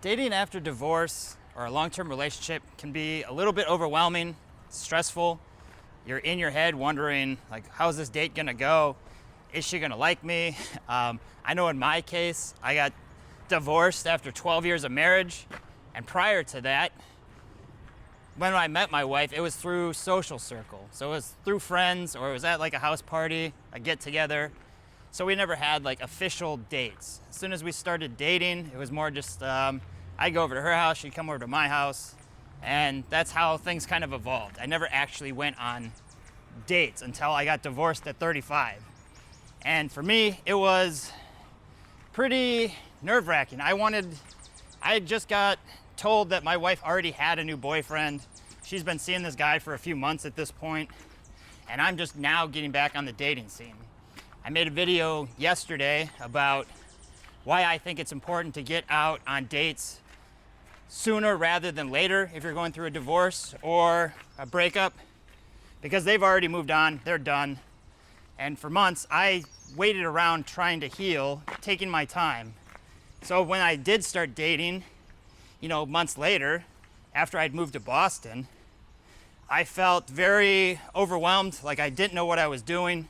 Dating after divorce or a long-term relationship can be a little bit overwhelming, stressful. You're in your head wondering, like, how's this date gonna go? Is she gonna like me? I know in my case, I got divorced after 12 years of marriage. And prior to that, when I met my wife, it was through social circle. So it was through friends, or it was at like a house party, a get together. So we never had like official dates. As soon as we started dating, it was more just, I'd go over to her house, she'd come over to my house, and that's how things kind of evolved. I never actually went on dates until I got divorced at 35. And for me, it was pretty nerve-wracking. I just got told that my wife already had a new boyfriend. She's been seeing this guy for a few months at this point, and I'm just now getting back on the dating scene. I made a video yesterday about why I think it's important to get out on dates sooner rather than later if you're going through a divorce or a breakup, because they've already moved on, they're done. And for months, I waited around trying to heal, taking my time. So when I did start dating, months later, after I'd moved to Boston, I felt very overwhelmed, like I didn't know what I was doing.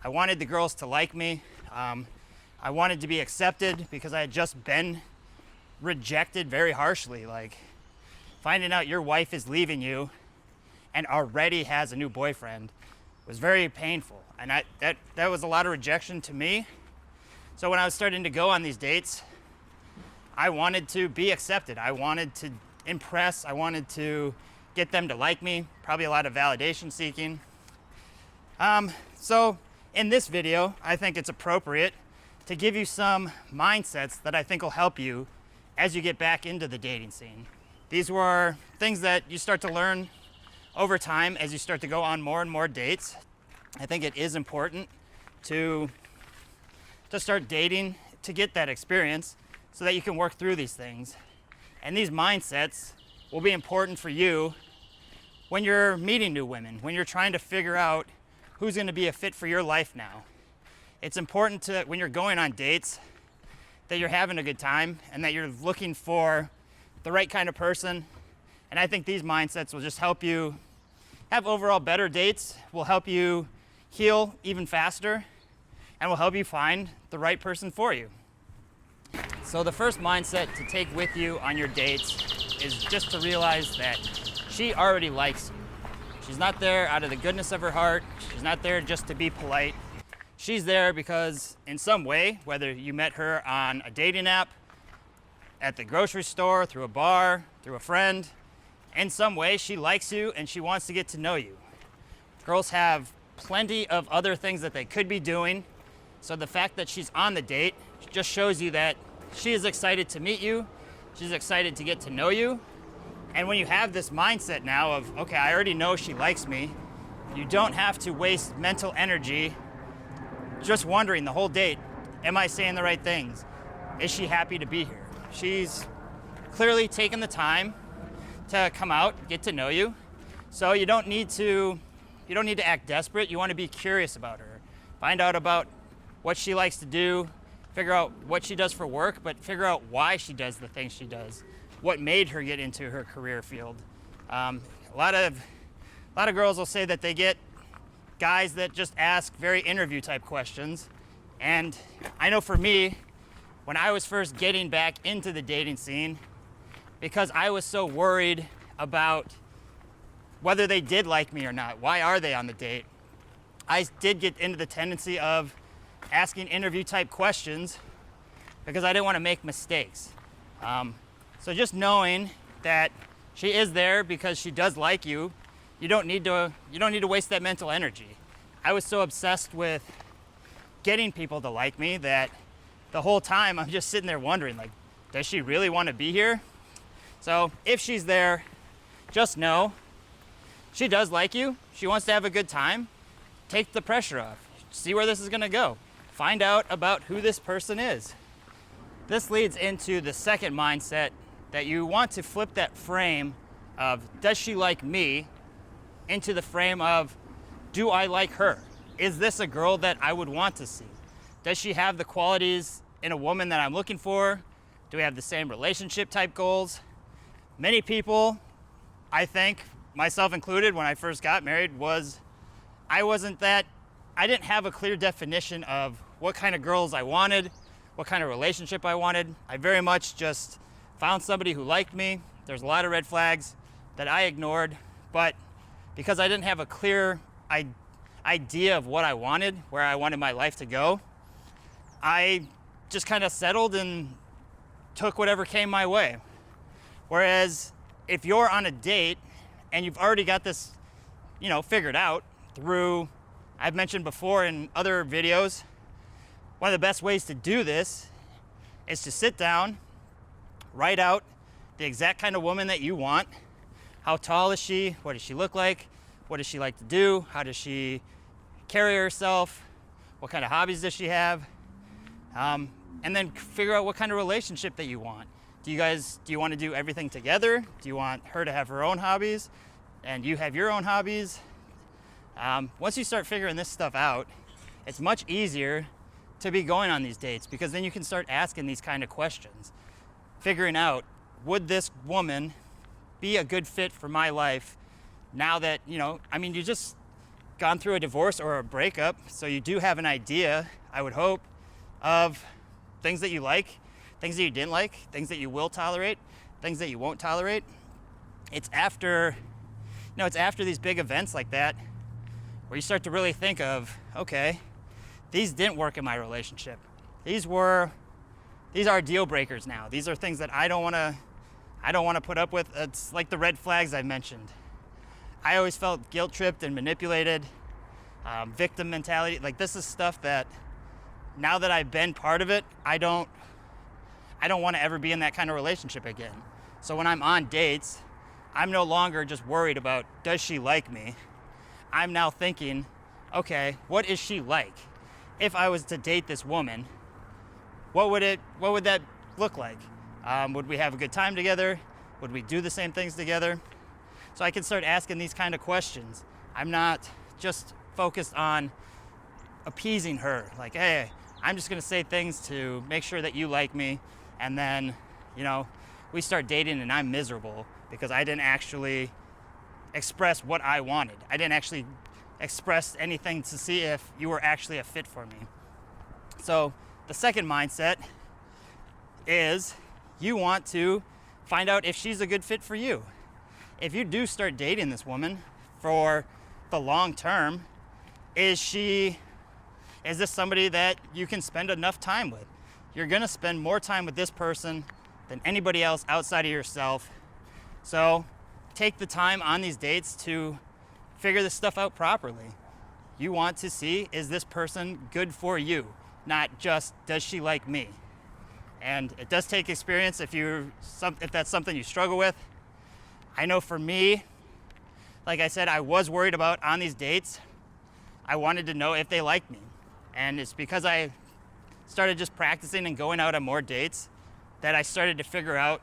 I wanted the girls to like me. I wanted to be accepted because I had just been rejected very harshly. Like finding out your wife is leaving you and already has a new boyfriend was very painful. And that was a lot of rejection to me. So when I was starting to go on these dates, I wanted to be accepted. I wanted to impress. I wanted to get them to like me. Probably a lot of validation seeking. So in this video, I think it's appropriate to give you some mindsets that I think will help you as you get back into the dating scene. These were things that you start to learn over time as you start to go on more and more dates. I think it is important to start dating to get that experience so that you can work through these things. And these mindsets will be important for you when you're meeting new women, when you're trying to figure out who's going to be a fit for your life now. It's important to, when you're going on dates, that you're having a good time and that you're looking for the right kind of person. And I think these mindsets will just help you have overall better dates, will help you heal even faster, and will help you find the right person for you. So the first mindset to take with you on your dates is just to realize that she already likes you. She's not there out of the goodness of her heart. She's not there just to be polite. She's there because in some way, whether you met her on a dating app, at the grocery store, through a bar, through a friend, in some way she likes you and she wants to get to know you. Girls have plenty of other things that they could be doing. So the fact that she's on the date just shows you that she is excited to meet you. She's excited to get to know you. And when you have this mindset now of, okay, I already know she likes me, you don't have to waste mental energy just wondering the whole date, am I saying the right things? Is she happy to be here? She's clearly taken the time to come out, get to know you. So you don't need to act desperate. You want to be curious about her. Find out about what she likes to do, figure out what she does for work, but figure out why she does the things she does. What made her get into her career field. A lot of girls will say that they get guys that just ask very interview type questions. And I know for me, when I was first getting back into the dating scene, because I was so worried about whether they did like me or not, why are they on the date, I did get into the tendency of asking interview type questions because I didn't want to make mistakes. So just knowing that she is there because she does like you, you don't need to waste that mental energy. I was so obsessed with getting people to like me that the whole time I'm just sitting there wondering, like, does she really want to be here? So if she's there, just know she does like you. She wants to have a good time. Take the pressure off. See where this is going to go. Find out about who this person is. This leads into the second mindset, that you want to flip that frame of does she like me into the frame of do I like her? Is this a girl that I would want to see? Does she have the qualities in a woman that I'm looking for? Do we have the same relationship type goals? Many people, I think, myself included, when I first got married, I didn't have a clear definition of what kind of girls I wanted, what kind of relationship I wanted. I very much just found somebody who liked me. There's a lot of red flags that I ignored, but because I didn't have a clear idea of what I wanted, where I wanted my life to go, I just kind of settled and took whatever came my way. Whereas if you're on a date and you've already got this, figured out through, I've mentioned before in other videos, one of the best ways to do this is to sit down, write out the exact kind of woman that you want. How tall is she? What does she look like? What does she like to do? How does she carry herself? What kind of hobbies does she have? And then figure out what kind of relationship that you want. Do you want to do everything together? Do you want her to have her own hobbies and you have your own hobbies? Once you start figuring this stuff out, it's much easier to be going on these dates, because then you can start asking these kind of questions, figuring out, would this woman be a good fit for my life now that, you just gone through a divorce or a breakup, so you do have an idea, I would hope, of things that you like, things that you didn't like, things that you will tolerate, things that you won't tolerate. It's after these big events like that where you start to really think of, okay, these didn't work in my relationship. These are deal breakers now. These are things that I don't want to put up with. It's like the red flags I mentioned. I always felt guilt tripped and manipulated, victim mentality. Like, this is stuff that now that I've been part of it, I don't want to ever be in that kind of relationship again. So when I'm on dates, I'm no longer just worried about, does she like me? I'm now thinking, okay, what is she like? If I was to date this woman, what would that look like? Would we have a good time together? Would we do the same things together? So I can start asking these kind of questions. I'm not just focused on appeasing her. Like, hey, I'm just gonna say things to make sure that you like me, and then, we start dating and I'm miserable because I didn't actually express what I wanted. I didn't actually express anything to see if you were actually a fit for me. So the second mindset is you want to find out if she's a good fit for you. If you do start dating this woman for the long term, is this somebody that you can spend enough time with? You're gonna spend more time with this person than anybody else outside of yourself. So take the time on these dates to figure this stuff out properly. You want to see, is this person good for you? Not just, does she like me? And it does take experience if that's something you struggle with. I know for me, like I said, I was worried about on these dates. I wanted to know if they liked me. And it's because I started just practicing and going out on more dates that I started to figure out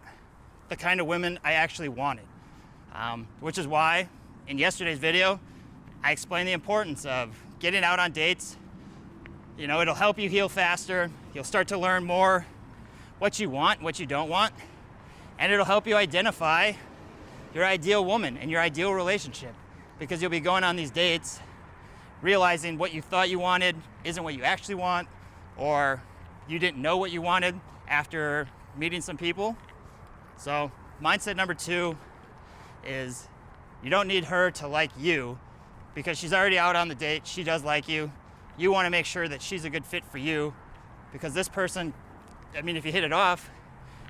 the kind of women I actually wanted. Which is why in yesterday's video, I explained the importance of getting out on dates. It'll help you heal faster. You'll start to learn more what you want, what you don't want, and it'll help you identify your ideal woman and your ideal relationship, because you'll be going on these dates realizing what you thought you wanted isn't what you actually want, or you didn't know what you wanted after meeting some people. So mindset number 2 is you don't need her to like you, because she's already out on the date. She does like you. You want to make sure that she's a good fit for you, because this person, if you hit it off,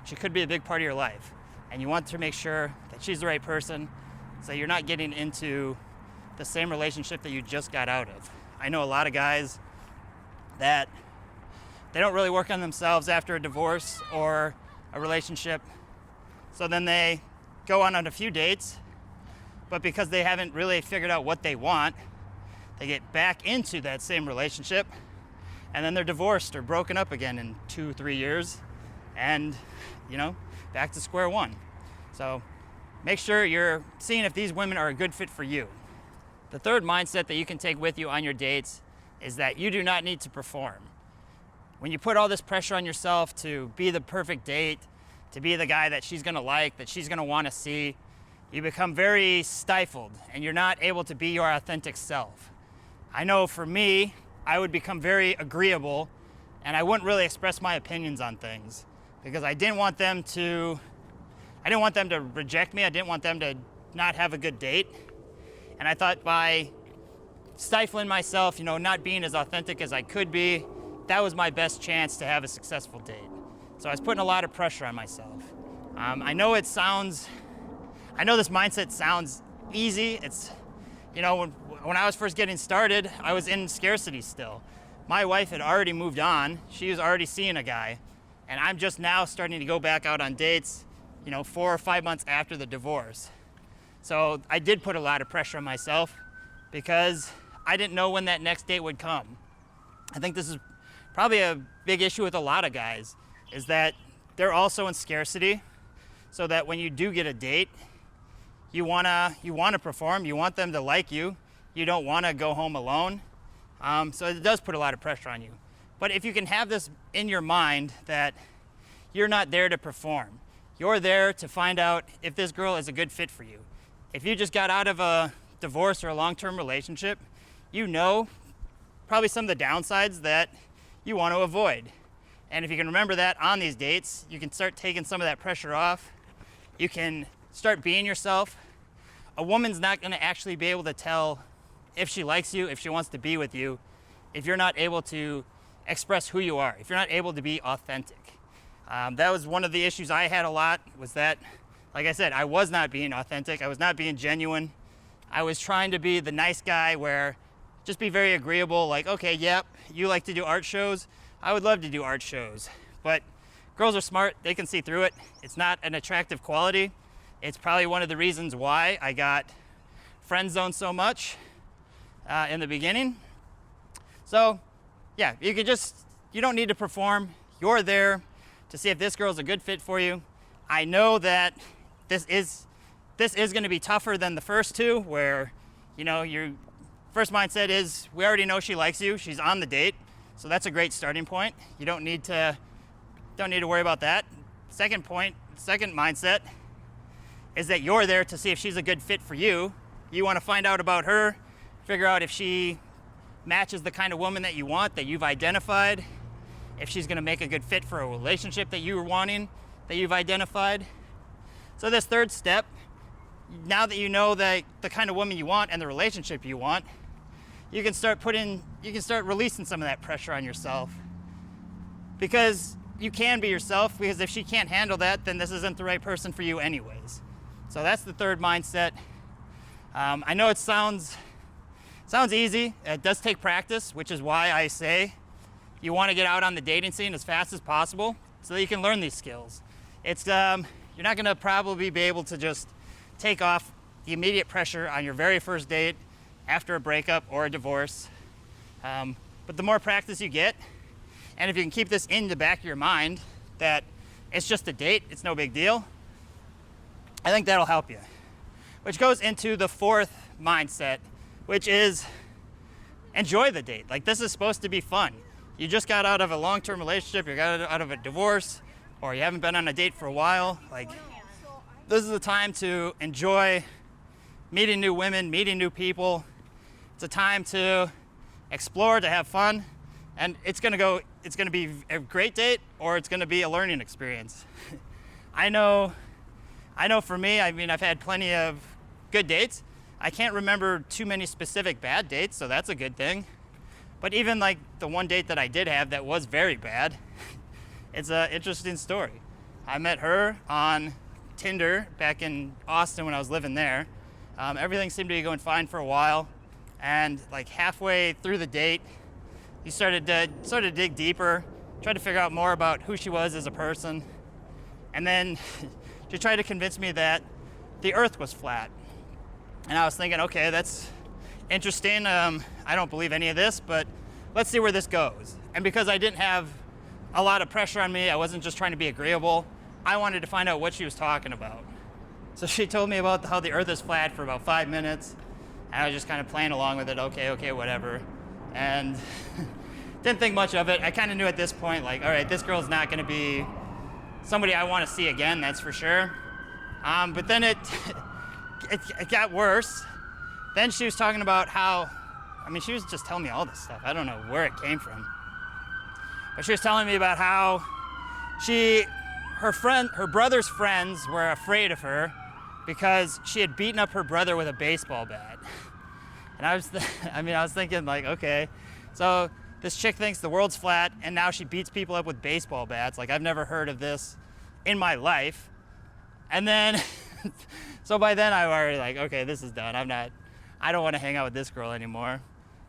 she could be a big part of your life. And you want to make sure that she's the right person, so you're not getting into the same relationship that you just got out of. I know a lot of guys that they don't really work on themselves after a divorce or a relationship. So then they go on a few dates, but because they haven't really figured out what they want, they get back into that same relationship, and then they're divorced or broken up again in 2-3 years, and back to square one. So make sure you're seeing if these women are a good fit for you. The third mindset that you can take with you on your dates is that you do not need to perform. When you put all this pressure on yourself to be the perfect date, to be the guy that she's gonna like, that she's gonna wanna see, you become very stifled and you're not able to be your authentic self. I know for me, I would become very agreeable and I wouldn't really express my opinions on things because I didn't want them to reject me. I didn't want them to not have a good date. And I thought by stifling myself, not being as authentic as I could be, that was my best chance to have a successful date. So I was putting a lot of pressure on myself. I know this mindset sounds easy. It's, when I was first getting started, I was in scarcity still. My wife had already moved on. She was already seeing a guy. And I'm just now starting to go back out on dates, 4 or 5 months after the divorce. So I did put a lot of pressure on myself because I didn't know when that next date would come. I think this is probably a big issue with a lot of guys, is that they're also in scarcity, so that when you do get a date, you wanna perform, you want them to like you, you don't wanna go home alone. So it does put a lot of pressure on you. But if you can have this in your mind that you're not there to perform, you're there to find out if this girl is a good fit for you. If you just got out of a divorce or a long-term relationship, probably some of the downsides that you want to avoid. And if you can remember that on these dates, you can start taking some of that pressure off. You can start being yourself. A woman's not going to actually be able to tell if she likes you, if she wants to be with you, if you're not able to express who you are, if you're not able to be authentic. That was one of the issues I had a lot, was that, like I said, I was not being authentic. I was not being genuine. I was trying to be the nice guy where just be very agreeable, like, okay, yep, you like to do art shows. I would love to do art shows. But girls are smart. They can see through it. It's not an attractive quality. It's probably one of the reasons why I got friend zoned so much in the beginning. So, yeah, you don't need to perform. You're there to see if this girl's a good fit for you. I know that this is going to be tougher than the first two, where, your first mindset is, we already know she likes you. She's on the date. So that's a great starting point. You don't need to worry about that. Second mindset is that you're there to see if she's a good fit for you. You want to find out about her, figure out if she matches the kind of woman that you want, that you've identified, if she's going to make a good fit for a relationship that you were wanting, that you've identified. So this third step, now that you know the kind of woman you want and the relationship you want, you can start releasing some of that pressure on yourself, because you can be yourself, because if she can't handle that, then this isn't the right person for you anyways. So that's the third mindset. I know it sounds easy. It does take practice, which is why I say you want to get out on the dating scene as fast as possible so that you can learn these skills. It's you're not going to probably be able to just take off the immediate pressure on your very first date after a breakup or a divorce. But the more practice you get, and if you can keep this in the back of your mind that it's just a date, it's no big deal, I think that'll help you. Which goes into the fourth mindset, which is enjoy the date. Like, this is supposed to be fun. You just got out of a long-term relationship, you got out of a divorce, or you haven't been on a date for a while. Like, this is the time to enjoy meeting new women, meeting new people. It's a time to explore, to have fun, and it's gonna be a great date, or it's gonna be a learning experience. I know for me, I've had plenty of good dates. I can't remember too many specific bad dates, so that's a good thing. But even like the one date that I did have that was very bad, it's an interesting story. I met her on Tinder back in Austin when I was living there. Everything seemed to be going fine for a while, and like halfway through the date, you started to dig deeper, tried to figure out more about who she was as a person, and then she tried to convince me that the earth was flat. And I was thinking, okay, that's interesting. I don't believe any of this, but let's see where this goes. And because I didn't have a lot of pressure on me, I wasn't just trying to be agreeable, I wanted to find out what she was talking about. So she told me about how the earth is flat for about 5 minutes, and I was just kind of playing along with it, okay, whatever. And didn't think much of it. I kind of knew at this point, like, all right, this girl's not gonna be somebody I want to see again, that's for sure. But then it got worse. Then she was talking about how, I mean, she was just telling me all this stuff. I don't know where it came from. But she was telling me about how her brother's friends were afraid of her because she had beaten up her brother with a baseball bat. And I was thinking like, okay, so this chick thinks the world's flat and now she beats people up with baseball bats. Like, I've never heard of this in my life. And then, so by then I was already like, okay, this is done. I don't want to hang out with this girl anymore.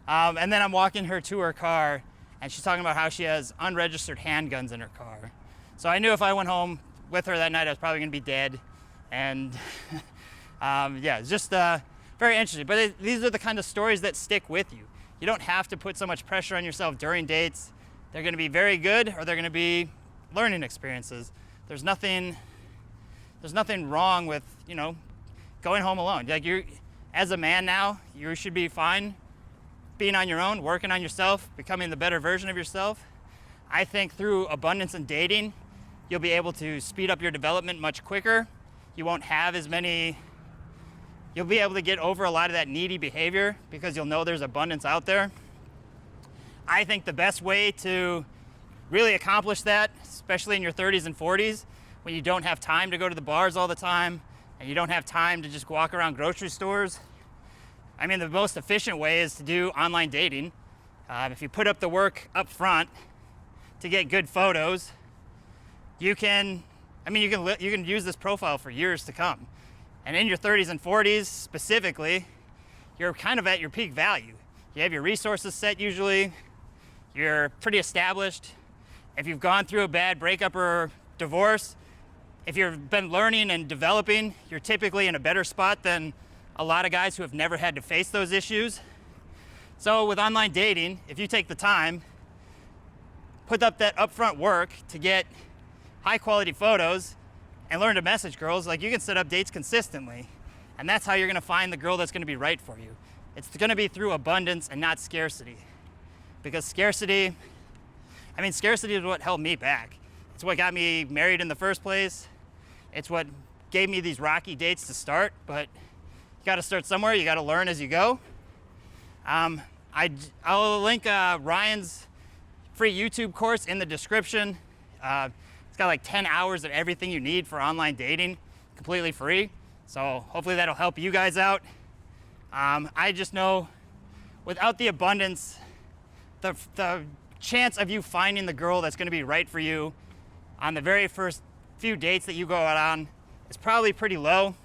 And then I'm walking her to her car and she's talking about how she has unregistered handguns in her car. So I knew if I went home with her that night, I was probably gonna be dead. And yeah, it's just very interesting. But these are the kind of stories that stick with you. You don't have to put so much pressure on yourself during dates. They're gonna be very good or they're gonna be learning experiences. There's nothing wrong with, you know, going home alone. Like, as a man now, you should be fine being on your own, working on yourself, becoming the better version of yourself. I think through abundance in dating, you'll be able to speed up your development much quicker. You won't have as many, you'll be able to get over a lot of that needy behavior because you'll know there's abundance out there. I think the best way to really accomplish that, especially in your 30s and 40s, when you don't have time to go to the bars all the time and you don't have time to just walk around grocery stores, I mean, the most efficient way is to do online dating. If you put up the work up front to get good photos, you can use this profile for years to come. And in your 30s and 40s specifically, you're kind of at your peak value. You have your resources set usually, you're pretty established. If you've gone through a bad breakup or divorce, if you've been learning and developing, you're typically in a better spot than a lot of guys who have never had to face those issues. So with online dating, if you take the time, put up that upfront work to get high quality photos and learn to message girls, like, you can set up dates consistently. And that's how you're gonna find the girl that's gonna be right for you. It's gonna be through abundance and not scarcity. Because scarcity is what held me back. It's what got me married in the first place. It's what gave me these rocky dates to start, but you gotta start somewhere, you gotta learn as you go. I'll link Ryan's free YouTube course in the description. It's got like 10 hours of everything you need for online dating, completely free. So hopefully that'll help you guys out. I just know without the abundance, the chance of you finding the girl that's gonna be right for you on the very first few dates that you go out on is probably pretty low.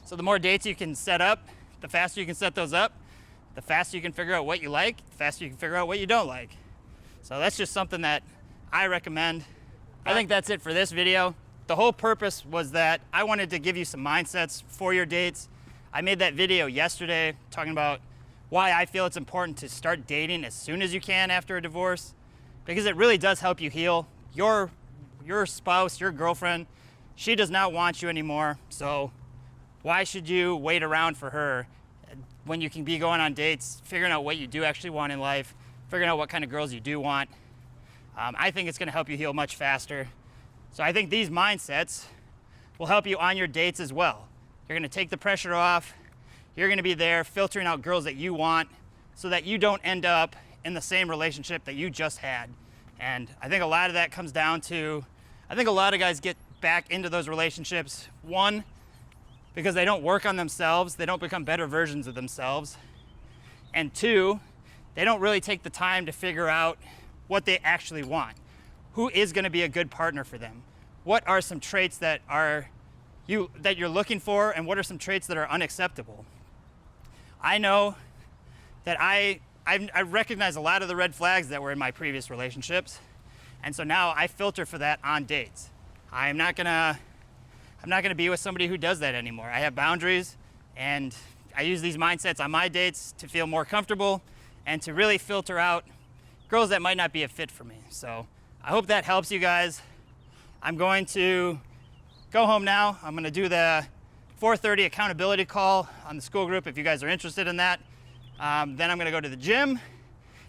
So the more dates you can set up, the faster you can set those up, the faster you can figure out what you like, the faster you can figure out what you don't like. So that's just something that I recommend. I think that's it for this video. The whole purpose was that I wanted to give you some mindsets for your dates. I made that video yesterday talking about why I feel it's important to start dating as soon as you can after a divorce, because it really does help you heal. Your spouse, your girlfriend, she does not want you anymore. So why should you wait around for her when you can be going on dates, figuring out what you do actually want in life, figuring out what kind of girls you do want? I think it's gonna help you heal much faster. So I think these mindsets will help you on your dates as well. You're gonna take the pressure off. You're gonna be there filtering out girls that you want so that you don't end up in the same relationship that you just had. And I think a lot of that comes down to, I think a lot of guys get back into those relationships, one, because they don't work on themselves, they don't become better versions of themselves. And two, they don't really take the time to figure out what they actually want. Who is gonna be a good partner for them? What are some traits that you're looking for, and what are some traits that are unacceptable? I know that I recognize a lot of the red flags that were in my previous relationships, and so now I filter for that on dates. I'm not gonna be with somebody who does that anymore. I have boundaries, and I use these mindsets on my dates to feel more comfortable and to really filter out girls that might not be a fit for me. So I hope that helps you guys. I'm going to go home now. I'm gonna do the 4:30 accountability call on the Skool group if you guys are interested in that. Then I'm gonna go to the gym,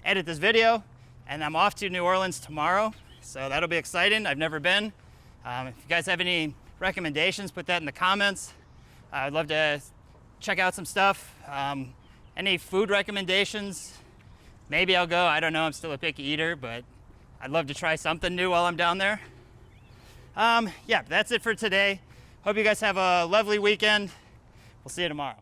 edit this video, and I'm off to New Orleans tomorrow. So that'll be exciting. I've never been. If you guys have any recommendations, put that in the comments. I'd love to check out some stuff. Any food recommendations? Maybe I'll go. I don't know. I'm still a picky eater, but I'd love to try something new while I'm down there. Yeah, that's it for today. Hope you guys have a lovely weekend. We'll see you tomorrow.